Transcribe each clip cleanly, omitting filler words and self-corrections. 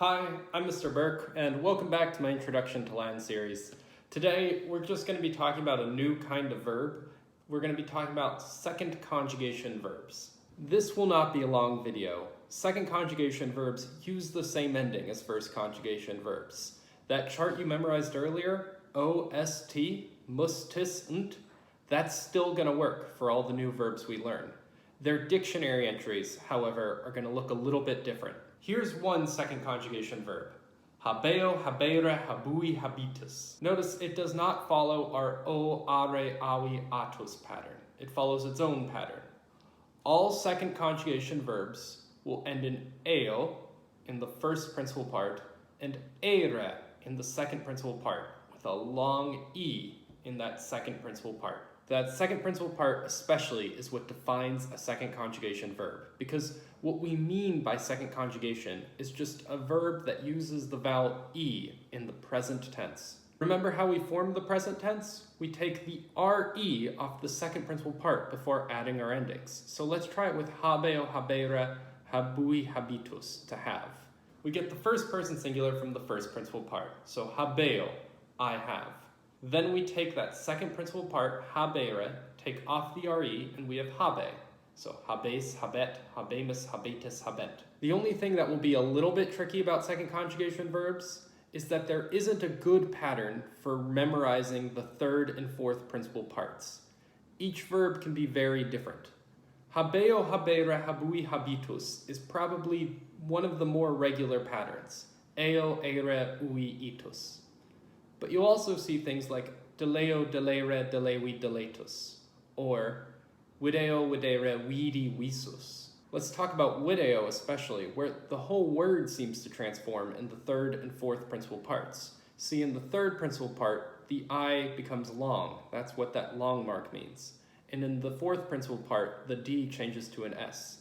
Hi, I'm Mr. Burke, and welcome back to my Introduction to Latin series. Today, we're just going to be talking about a new kind of verb. We're going to be talking about second conjugation verbs. This will not be a long video. Second conjugation verbs use the same ending as first conjugation verbs. That chart you memorized earlier, OST, mus, tis, nt, that's still going to work for all the new verbs we learn. Their dictionary entries, however, are going to look a little bit different. Here's one second conjugation verb. Habeo, habere, habui, habitus. Notice it does not follow our o, are, awi, atus pattern. It follows its own pattern. All second conjugation verbs will end in eo in the first principal part and ere in the second principal part with a long e in that second principal part. That second principal part especially is what defines a second conjugation verb, because what we mean by second conjugation is just a verb that uses the vowel e in the present tense. Remember how we form the present tense? We take the re off the second principal part before adding our endings. So let's try it with habeo, habere, habui, habitus, to have. We get the first person singular from the first principal part. So habeo, I have. Then we take that second principal part, habere, take off the re, and we have habe. So habes, habet, habemus, habetus, habent. The only thing that will be a little bit tricky about second conjugation verbs is that there isn't a good pattern for memorizing the third and fourth principal parts. Each verb can be very different. Habeo, habere, habui, habitus is probably one of the more regular patterns. Eo, ere, ui, itus. But you'll also see things like deleo, delere, delevi, deletus, or video, videre, vidi, visus. Let's talk about video especially, where the whole word seems to transform in the third and fourth principal parts. See, in the third principal part, the I becomes long. That's what that long mark means. And in the fourth principal part, the D changes to an S.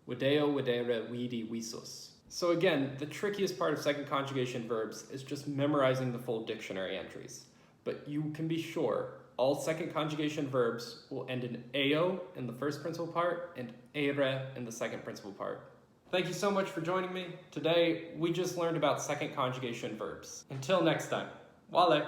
Video, videre, vidi, visus. So again, the trickiest part of second conjugation verbs is just memorizing the full dictionary entries. But you can be sure all second conjugation verbs will end in eo in the first principal part and ere in the second principal part. Thank you so much for joining me. Today, we just learned about second conjugation verbs. Until next time, wale!